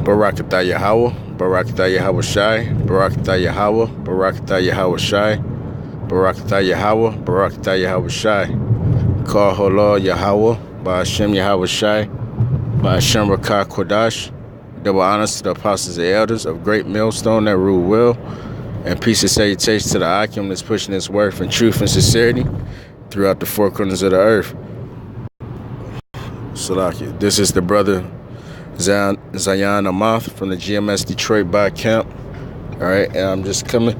Barakatah Yahweh, Barakatah Yahweh Shai, Barakatah Yahweh, Barakatah Yahweh Shai, Barakatah Yahweh, Barakatah Yahweh Shai. Call Holah Yahweh, Ba'ashem Yahweh Shai, Ba'ashem Rakah Kodash. Double honors to the apostles and elders of Great Millstone that rule well, and peace and salutation to the Akim that's pushing his worth in truth and sincerity throughout the four corners of the earth. Salaki. This is the brother Zion Amath from the GMS Detroit Bar Camp. All right, and I'm just coming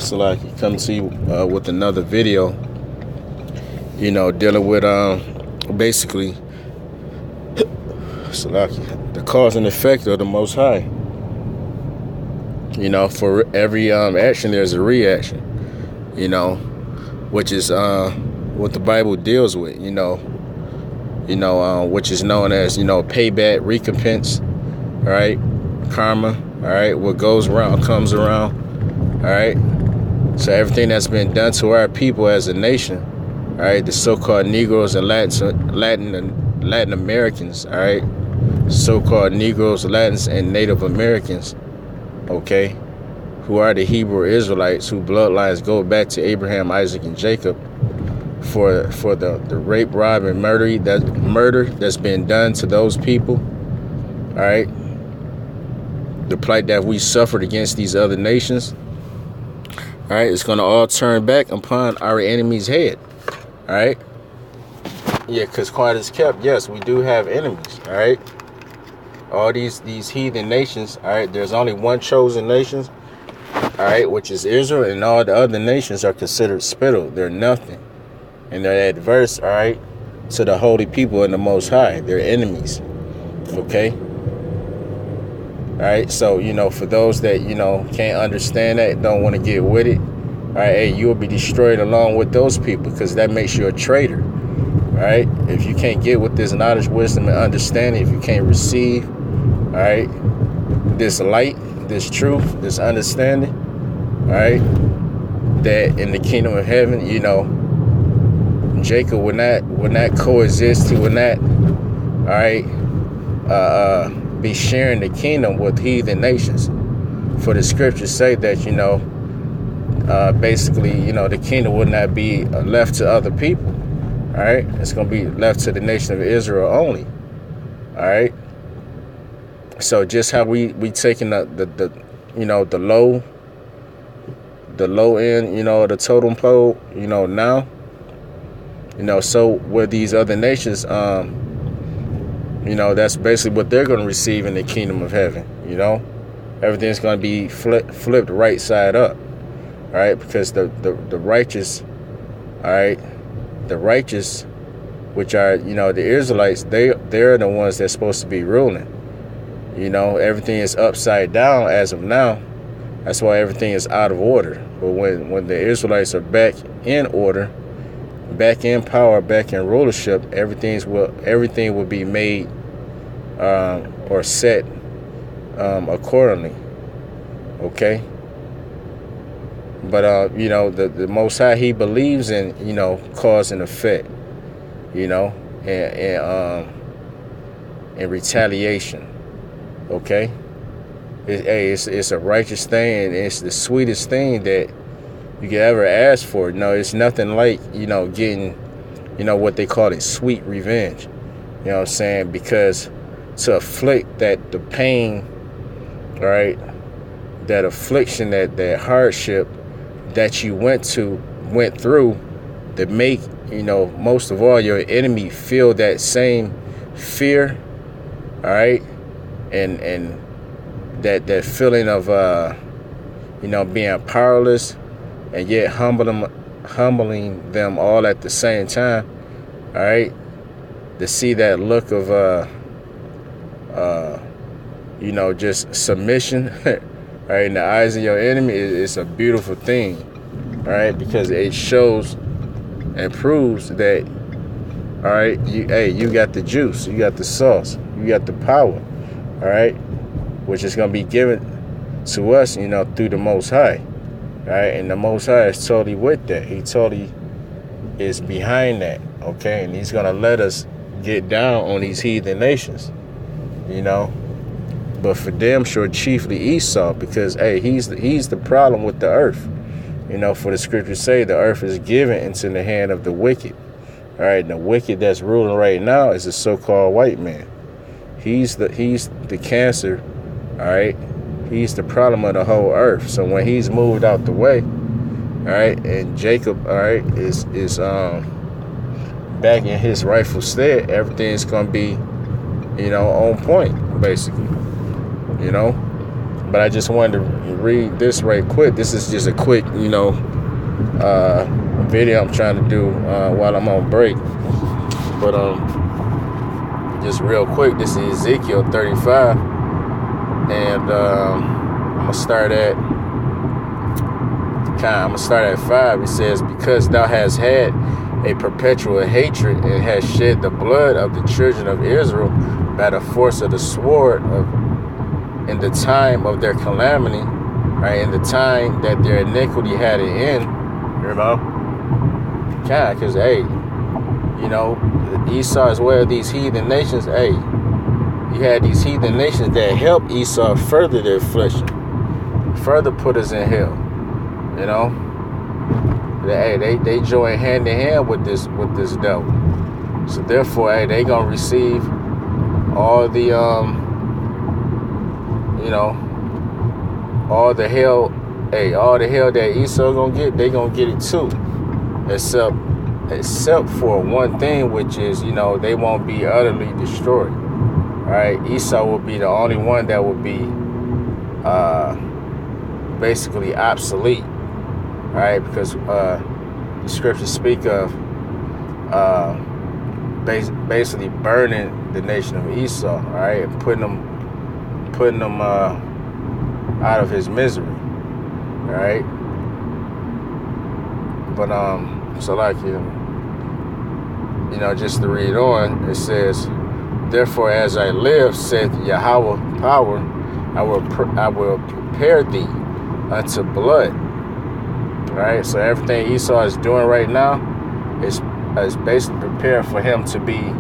to you with another video. Dealing with basically the cause and effect of the Most High. For every action there's a reaction. Which is what the Bible deals with. Which is known as, payback, recompense, all right, karma, all right, what goes around comes around, all right. So everything that's been done to our people as a nation, all right, the so-called Negroes and Latin Americans, all right, so-called Negroes, Latins, and Native Americans, okay, who are the Hebrew Israelites, whose bloodlines go back to Abraham, Isaac, and Jacob, for the rape, rob, and murder that's been done to those people, all right, the plight that we suffered against these other nations, all right, it's going to all turn back upon our enemy's head, all right. Yeah, because quiet as kept, yes, we do have enemies, all right. All these heathen nations, all right, there's only one chosen nation, all right, which is Israel, and all the other nations are considered spittle. They're nothing. And they're adverse, all right, to the holy people and the Most High. They're enemies, okay? All right, so, for those that, can't understand that, don't want to get with it, all right, hey, you'll be destroyed along with those people, because that makes you a traitor, all right? If you can't get with this knowledge, wisdom, and understanding, if you can't receive, all right, this light, this truth, this understanding, all right, that in the kingdom of heaven, Jacob would not coexist. He would not, all right, be sharing the kingdom with heathen nations. For the scriptures say that, basically, the kingdom would not be left to other people. All right, it's going to be left to the nation of Israel only. All right. So just how we taking the low end, the totem pole, now. So with these other nations, that's basically what they're going to receive in the kingdom of heaven. Everything's going to be flipped right side up. All right, because the righteous, all right, the righteous, which are the Israelites, they're the ones that's supposed to be ruling. Everything is upside down as of now. That's why everything is out of order. But when the Israelites are back in order, back in power, back in rulership, everything will be made or set accordingly. Okay. But the Most High, He believes in cause and effect, and retaliation. Okay. It's a righteous thing, and it's the sweetest thing that you could ever ask for. It's nothing like, getting, what they call it, sweet revenge. You know what I'm saying? Because to afflict the pain, all right, that affliction, that hardship that you went through, to make, most of all, your enemy feel that same fear, all right, and that feeling of, being powerless, and yet humbling them all at the same time, all right, to see that look of, just submission, right, in the eyes of your enemy, it's a beautiful thing, all right, because it shows and proves that, all right, you got the juice, you got the sauce, you got the power, all right, which is going to be given to us, through the Most High. All right, and the Most High is totally with that. He totally is behind that, okay? And He's going to let us get down on these heathen nations, but for damn sure chiefly Esau, because hey, he's the problem with the earth. For the scriptures say the earth is given into the hand of the wicked. All right, and the wicked that's ruling right now is the so-called white man. He's the cancer. All right, he's the problem of the whole earth. So when he's moved out the way, all right, and Jacob, all right, is back in his rightful stead, everything's gonna be, on point, basically. But I just wanted to read this right quick. This is just a quick, video I'm trying to do while I'm on break. But just real quick, this is Ezekiel 35, and I'm gonna start at 5. It says, "Because thou hast had a perpetual hatred and hast shed the blood of the children of Israel by the force of the sword in the time of their calamity, right? In the time that their iniquity had an end." Because Esau as well, these heathen nations, you had these heathen nations that helped Esau further their affliction, further put us in hell. They join hand in hand with this devil. So therefore, they gonna receive all the all the hell that Esau gonna get, they gonna get it too. Except for one thing, which is, they won't be utterly destroyed. Right? Esau will be the only one that will be basically obsolete. Right? Because the scriptures speak of basically burning the nation of Esau, right? And putting them out of his misery. Right? But so like just to read on, it says, "Therefore, as I live, saith Yahweh power, I will prepare thee unto blood." Right? So everything Esau is doing right now is basically prepared for him to be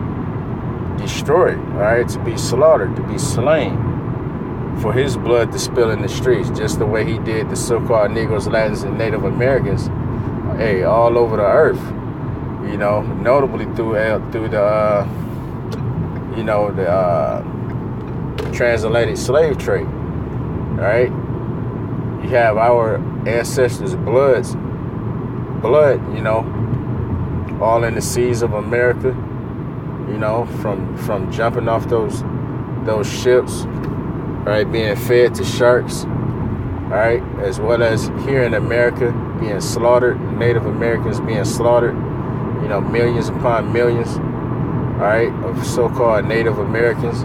destroyed, right? To be slaughtered, to be slain, for his blood to spill in the streets, just the way he did the so-called Negroes, Latins, and Native Americans, all over the earth. Notably through the transatlantic slave trade. Right? You have our ancestors' blood, all in the seas of America. From jumping off those ships, right, being fed to sharks, right, as well as here in America being slaughtered, Native Americans being slaughtered, millions upon millions, right, of so-called Native Americans,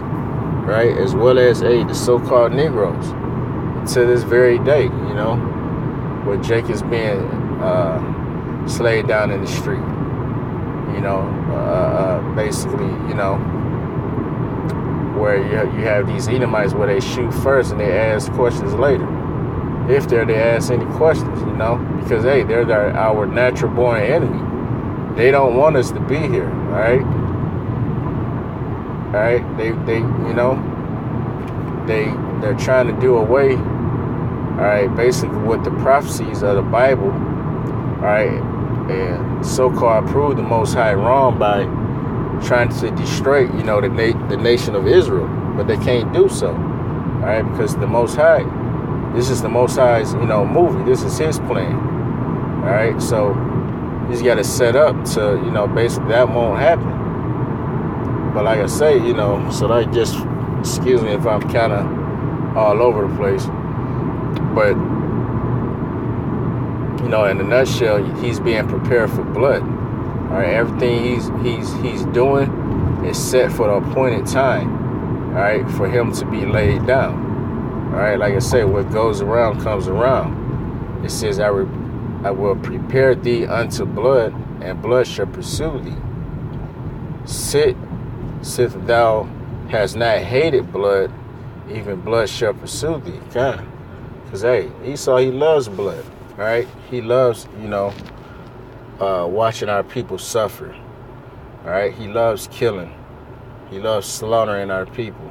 right, as well as the so-called Negroes to this very day, where Jake is being slayed down in the street, basically, where you have these Edomites where they shoot first and they ask questions later. If they ask any questions, because they're our natural born enemy. They don't want us to be here, right? Right? They're trying to do away, all right, basically with the prophecies of the Bible, all right, and so-called prove the Most High wrong by trying to destroy, the nation of Israel, but they can't do so, all right, because the Most High, this is the Most High's, movie. This is his plan, all right. So he's got to set up to, basically that won't happen. But like I say, so I just, excuse me if I'm kind of all over the place, but in a nutshell, he's being prepared for blood. All right, everything he's doing is set for the appointed time. All right, for him to be laid down. All right, like I say, what goes around comes around. It says, I will prepare thee unto blood, and blood shall pursue thee. Sith thou hast not hated blood, even blood shall pursue thee. Because Esau, he loves blood. All right, he loves, watching our people suffer. All right, he loves killing. He loves slaughtering our people.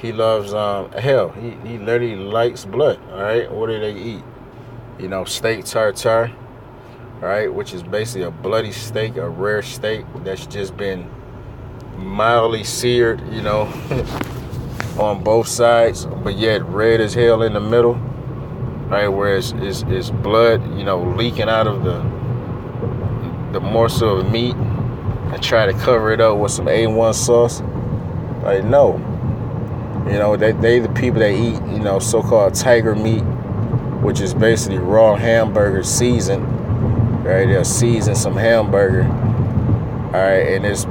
He loves hell. He literally likes blood. All right, what do they eat? Steak tartare. All right, which is basically a bloody steak, a rare steak that's just been mildly seared. On both sides, but yet red as hell in the middle. Right, where it's blood, leaking out of the morsel of meat, and try to cover it up with some A1 sauce. Like, no. They the people that eat, so-called tiger meat, which is basically raw hamburger seasoned. Right, they'll season some hamburger. All right, and it's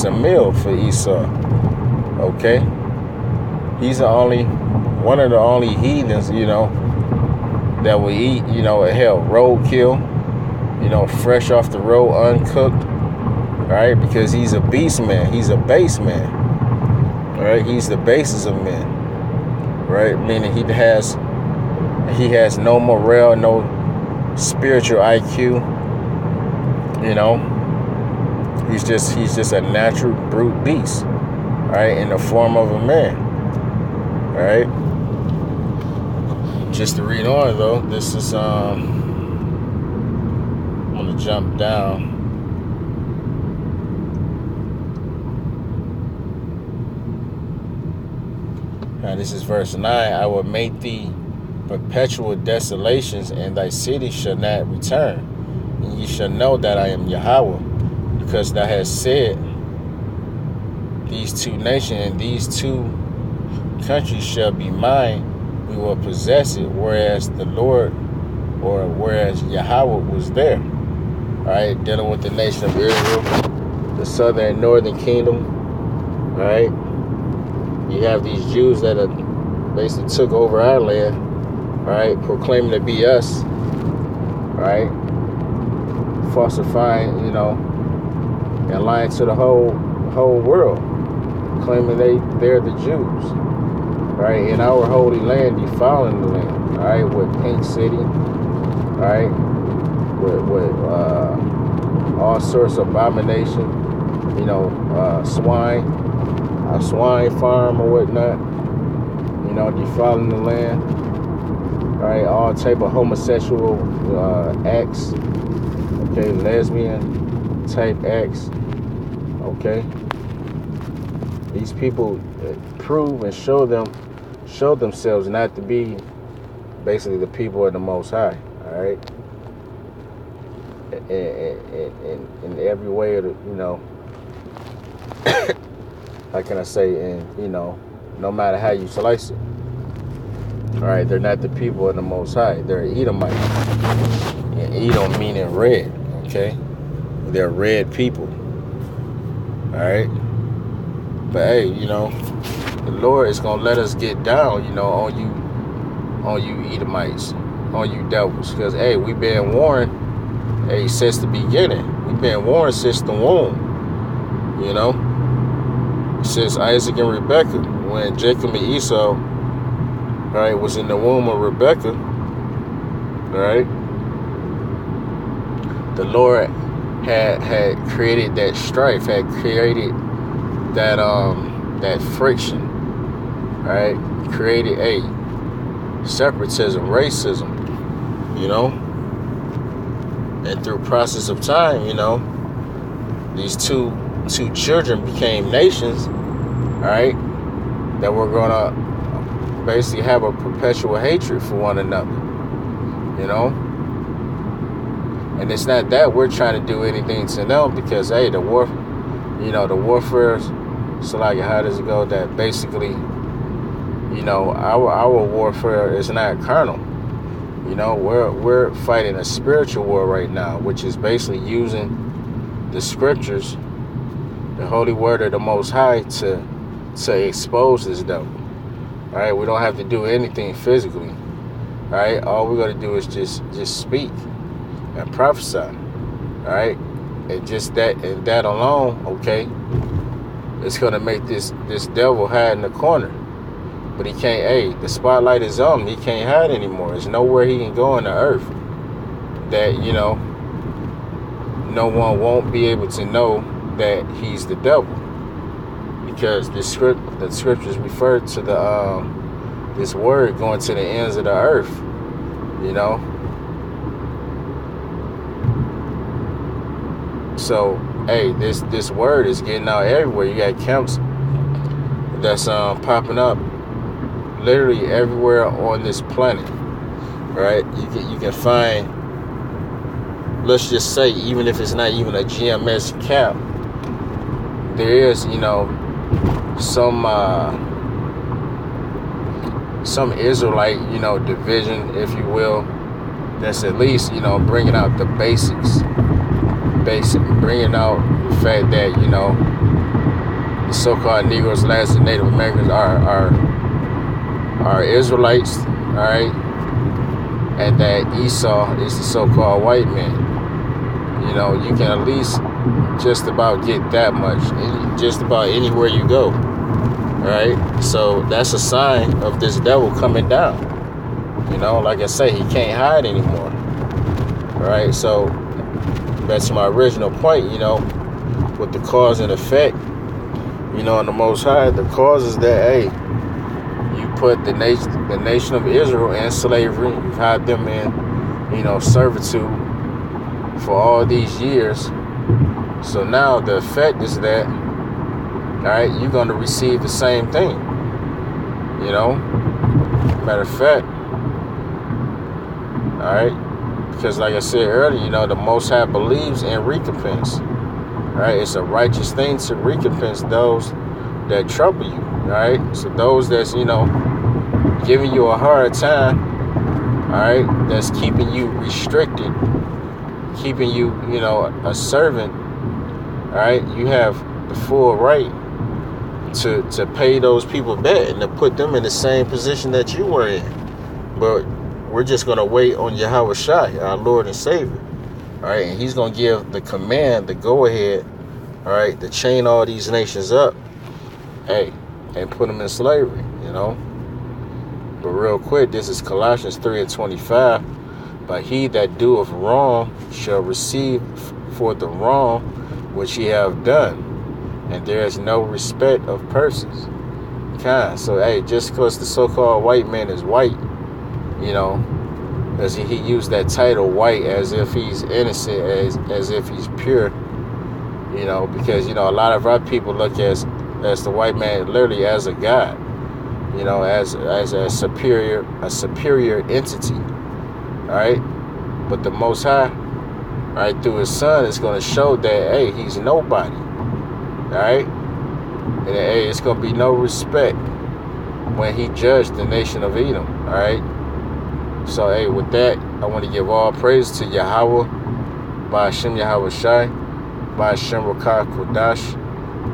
a meal for Esau. Okay, he's one of the only heathens, that will eat, hell, roadkill, fresh off the road, uncooked. Right, because he's a beast man. He's a base man. Right, he's the basis of men. Right, meaning he has no morale, no spiritual IQ. He's just a natural brute beast. Right, in the form of a man. Right. Just to read on though, this is I'm gonna jump down. Now this is verse 9. I will make thee perpetual desolations, and thy city shall not return. And ye shall know that I am Yahweh, because thou hast said, these two nations and these two countries shall be mine, we will possess it, whereas the Lord, or whereas Yahweh was there. All right, dealing with the nation of Israel, the southern and northern kingdom. All right, you have these Jews that basically took over our land. All right, proclaiming to be us. All right, falsifying, and lying to the whole world, claiming they're the Jews. Right, in our holy land, defiling the land. All right, with Pink City. All right, with all sorts of abomination. Swine, a swine farm or whatnot. Defiling the land. All right, all type of homosexual acts. Okay, lesbian type acts. Okay, these people prove and show themselves not to be basically the people of the Most High. All right, in every way of the, how can I say, and no matter how you slice it. All right, they're not the people of the Most High. They're Edomites. And Edom meaning red. Okay, they're red people. All right, but hey, the Lord is gonna let us get down, on you Edomites, on you devils, because hey, we've been warned, hey, since the beginning. We've been warned since the womb, since Isaac and Rebekah, when Jacob and Esau, all right, was in the womb of Rebekah. All right, the Lord had created that strife, had created that friction. All right, created separatism, racism, and through process of time, these two children became nations, all right, that were gonna basically have a perpetual hatred for one another, and it's not that we're trying to do anything to them, because hey, the warfare, so like, how does it go, that basically, our warfare is not carnal. We're fighting a spiritual war right now, which is basically using the scriptures, the holy word of the Most High, to expose this devil. All right, we don't have to do anything physically. All right, all we're gonna do is just speak and prophesy. All right, and just that alone, okay, it's gonna make this devil hide in the corner. But he can't. Hey, the spotlight is on him. He can't hide anymore. There's nowhere he can go on the earth that no one won't be able to know that he's the devil, because the scriptures refer to this word going to the ends of the earth. You know. So, hey, this word is getting out everywhere. You got camps that's popping up literally everywhere on this planet, right? You can find, let's just say, even if it's not even a GMS camp, there is, you know, some Israelite, you know, division, if you will, that's at least, you know, bringing out the basics, bringing out the fact that, you know, the so-called Negroes, Blacks, and Native Americans are Israelites, all right, and that Esau is the so-called white man. You know, you can at least just about get that much, just about anywhere you go, all right? So that's a sign of this devil coming down. You know, like I say, he can't hide anymore, all right? So back to my original point, you know, with the cause and effect, you know, in the Most High, the cause is that, hey, you put the nation of Israel in slavery. You've had them in, you know, servitude for all these years. So now the effect is that, all right, you're going to receive the same thing. You know, matter of fact, all right, because like I said earlier, you know, the Most High believes in recompense. All right, it's a righteous thing to recompense those that trouble you. All right, so those that's, you know, giving you a hard time, all right, that's keeping you restricted, keeping you, you know, a servant, all right, you have the full right to pay those people back and to put them in the same position that you were in. But we're just going to wait on Yahweh Shai, our Lord and Savior, all right, and he's going to give the command, the go-ahead, all right, to chain all these nations up, hey, and put them in slavery, you know. But real quick, this is Colossians 3:25. But he that doeth wrong shall receive for the wrong which he have done, and there is no respect of persons. So, hey, just because the so-called white man is white, you know, as he used that title white as if he's innocent, as if he's pure, you know, because, you know, a lot of our people look as the white man literally as a god, you know, as a superior entity, all right? But the Most High, all right, through his son, is going to show that, hey, he's nobody, all right? And, hey, it's going to be no respect when he judged the nation of Edom, all right? So, hey, with that, I want to give all praise to Yahweh, Ba'ashem Yahweh Shai, Ba'ashem Rakah Kodash.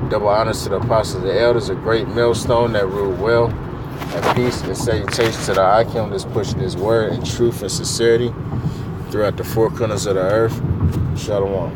Double honors to the apostles and the elders, a great millstone that ruled well. And peace and salutations to the Akim that's pushing his word in truth and sincerity throughout the four corners of the earth. Shalom.